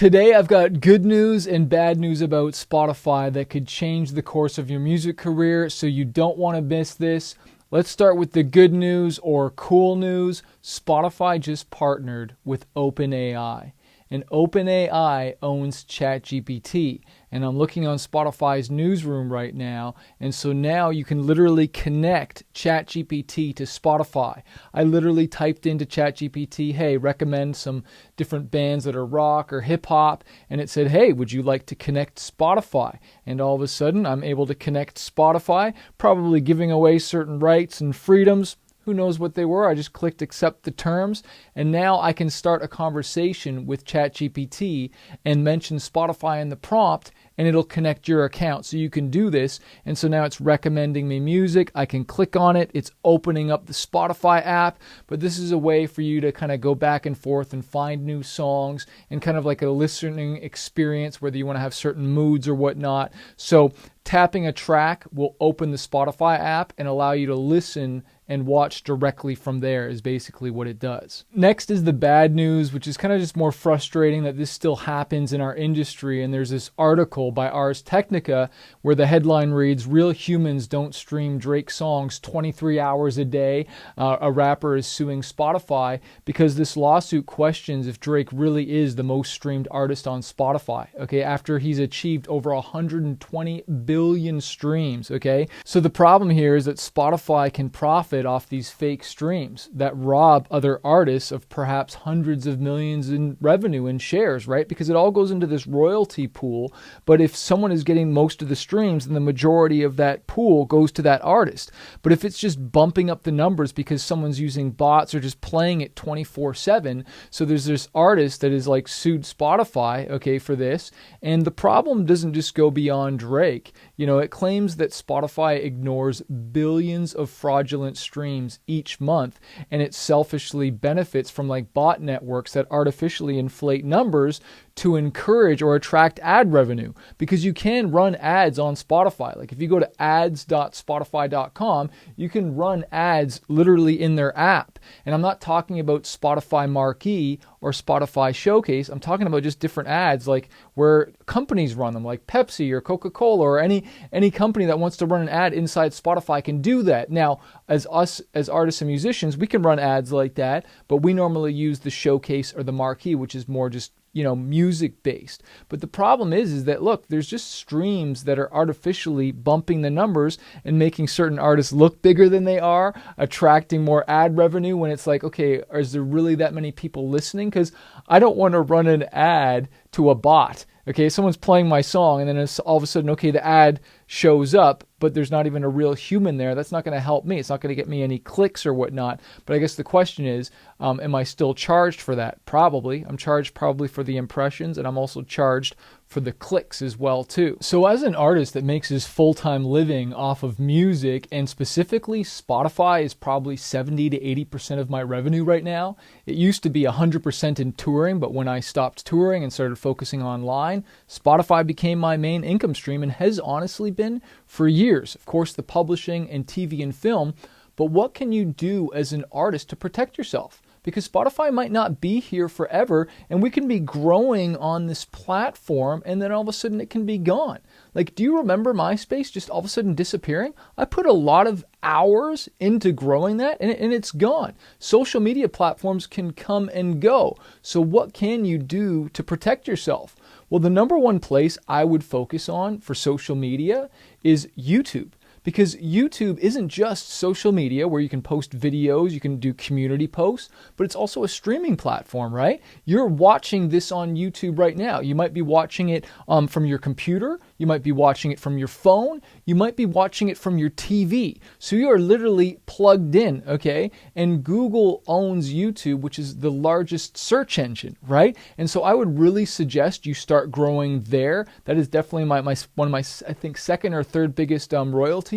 Today I've got good news and bad news about Spotify that could change the course of your music career, so you don't want to miss this. Let's start with the good news or cool news. Spotify just partnered with OpenAI. And OpenAI owns ChatGPT. And I'm looking on Spotify's newsroom right now. And so now you can literally connect ChatGPT to Spotify. I literally typed into ChatGPT, hey, recommend some different bands that are rock or hip hop. And it said, hey, would you like to connect Spotify? And all of a sudden I'm able to connect Spotify, probably giving away certain rights and freedoms. Who knows what they were? I just clicked accept the terms, and now I can start a conversation with ChatGPT and mention Spotify in the prompt, and it'll connect your account. So you can do this, and so now it's recommending me music. I can click on it. It's opening up the Spotify app, but this is a way for you to kind of go back and forth and find new songs and kind of like a listening experience, whether you want to have certain moods or whatnot. So tapping a track will open the Spotify app and allow you to listen and watch directly from there is basically what it does. Next is the bad news, which is kind of just more frustrating that this still happens in our industry. And there's this article by Ars Technica where the headline reads, "Real humans don't stream Drake songs 23 hours a day." A rapper is suing Spotify because this lawsuit questions if Drake really is the most streamed artist on Spotify, okay, after he's achieved over 120 billion streams, okay? So the problem here is that Spotify can profit off these fake streams that rob other artists of perhaps hundreds of millions in revenue and shares, right? Because it all goes into this royalty pool. But if someone is getting most of the streams, then the majority of that pool goes to that artist. But if it's just bumping up the numbers because someone's using bots or just playing it 24/7, so there's this artist that is like sued Spotify, okay, for this. And the problem doesn't just go beyond Drake. You know, it claims that Spotify ignores billions of fraudulent streams each month, and it selfishly benefits from like bot networks that artificially inflate numbers to encourage or attract ad revenue, because you can run ads on Spotify. Like if you go to ads.spotify.com, you can run ads literally in their app. And I'm not talking about Spotify Marquee or Spotify Showcase. I'm talking about just different ads like where companies run them, like Pepsi or Coca-Cola or any company that wants to run an ad inside Spotify can do that. Now, as us as artists and musicians, we can run ads like that, but we normally use the Showcase or the Marquee, which is more just music based. But the problem is that, look, there's just streams that are artificially bumping the numbers and making certain artists look bigger than they are, attracting more ad revenue when it's like, okay, is there really that many people listening? Because I don't want to run an ad to a bot. Okay, someone's playing my song and then it's all of a sudden, okay, the ad shows up, but there's not even a real human there. That's not going to help me. It's not going to get me any clicks or whatnot. But I guess the question is, am I still charged for that? Probably. I'm charged probably for the impressions, and I'm also charged for the clicks as well too. So as an artist that makes his full-time living off of music, and specifically Spotify is probably 70 to 80% of my revenue right now. It used to be 100% in touring, but when I stopped touring and started focusing online, Spotify became my main income stream and has honestly been for years. Of course, the publishing and TV and film, but what can you do as an artist to protect yourself? Because Spotify might not be here forever, and we can be growing on this platform, and then all of a sudden it can be gone. Like, do you remember MySpace just all of a sudden disappearing? I put a lot of hours into growing that, and it's gone. Social media platforms can come and go. So what can you do to protect yourself? Well, the number one place I would focus on for social media is YouTube. Because YouTube isn't just social media where you can post videos, you can do community posts, but it's also a streaming platform, right? You're watching this on YouTube right now. You might be watching it from your computer. You might be watching it from your phone. You might be watching it from your TV. So you are literally plugged in, okay? And Google owns YouTube, which is the largest search engine, right? And so I would really suggest you start growing there. That is definitely one of my I think second or third biggest royalty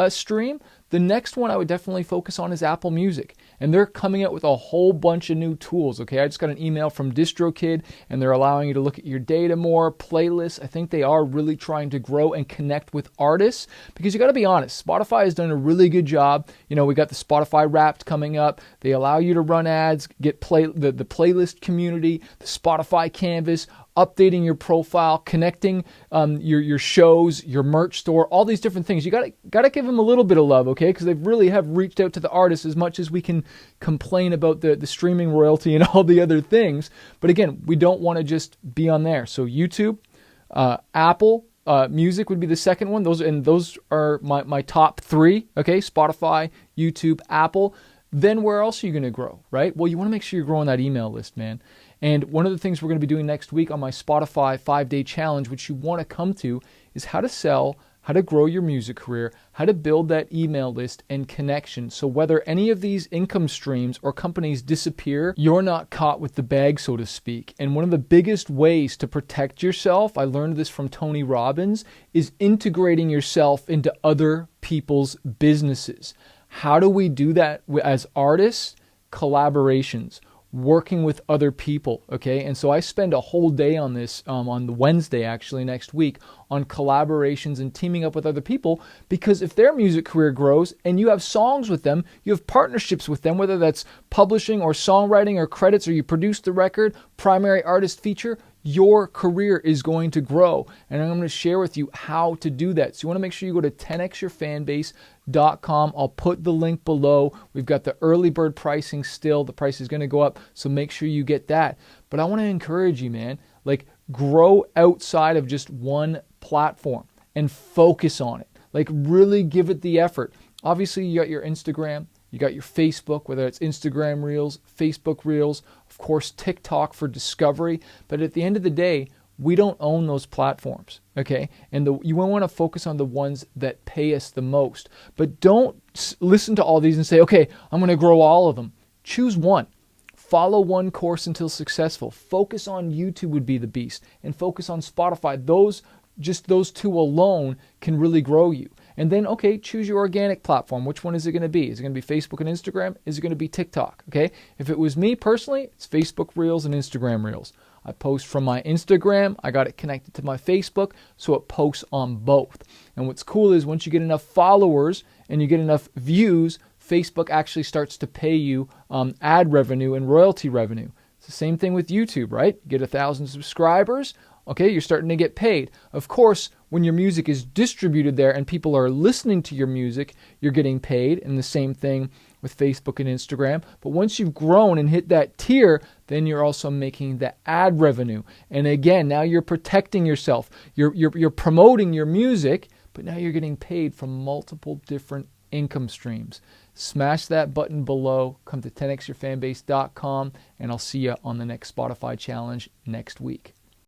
stream. The next one I would definitely focus on is Apple Music. And they're coming out with a whole bunch of new tools, okay? I just got an email from DistroKid, and they're allowing you to look at your data more, playlists. I think they are really trying to grow and connect with artists, because you got to be honest, Spotify has done a really good job. We got the Spotify Wrapped coming up. They allow you to run ads, get the playlist community, the Spotify Canvas, updating your profile, connecting your shows, your merch store, all these different things. You gotta give them a little bit of love, okay? Because they really have reached out to the artists as much as we can complain about the streaming royalty and all the other things. But again, we don't want to just be on there. So YouTube, Apple Music would be the second one. Those are my top three. Okay, Spotify, YouTube, Apple. Then where else are you going to grow, right? Well, you want to make sure you're growing that email list, man. And one of the things we're going to be doing next week on my Spotify 5-day challenge, which you want to come to, is how to sell, how to grow your music career, how to build that email list and connection. So whether any of these income streams or companies disappear, you're not caught with the bag, so to speak. And one of the biggest ways to protect yourself, I learned this from Tony Robbins, is integrating yourself into other people's businesses. How do we do that as artists? Collaborations, working with other people, okay? And so I spend a whole day on this, on the Wednesday actually next week, on collaborations and teaming up with other people, because if their music career grows and you have songs with them, you have partnerships with them, whether that's publishing or songwriting or credits, or you produce the record, primary artist feature, your career is going to grow. And I'm going to share with you how to do that. So you want to make sure you go to 10xyourfanbase.com. I'll put the link below. We've got the early bird pricing still. The price is going to go up, so make sure you get that. But I want to encourage you, man, like grow outside of just one platform and focus on it. Like really give it the effort. Obviously, you got your Instagram. You got your Facebook, whether it's Instagram Reels, Facebook Reels, of course, TikTok for discovery. But at the end of the day, we don't own those platforms, okay? And you want to focus on the ones that pay us the most. But don't listen to all these and say, okay, I'm going to grow all of them. Choose one. Follow one course until successful. Focus on YouTube would be the beast. And focus on Spotify. Just those two alone can really grow you. And then, okay, choose your organic platform. Which one is it going to be? Is it going to be Facebook and Instagram? Is it going to be TikTok? Okay. If it was me personally, it's Facebook Reels and Instagram Reels. I post from my Instagram. I got it connected to my Facebook, so it posts on both. And what's cool is once you get enough followers and you get enough views, Facebook actually starts to pay you ad revenue and royalty revenue. It's the same thing with YouTube, right? You get 1,000 subscribers. Okay, you're starting to get paid. Of course, when your music is distributed there and people are listening to your music, you're getting paid. And the same thing with Facebook and Instagram. But once you've grown and hit that tier, then you're also making the ad revenue. And again, now you're protecting yourself. You're promoting your music, but now you're getting paid from multiple different income streams. Smash that button below. Come to 10xyourfanbase.com, and I'll see you on the next Spotify challenge next week.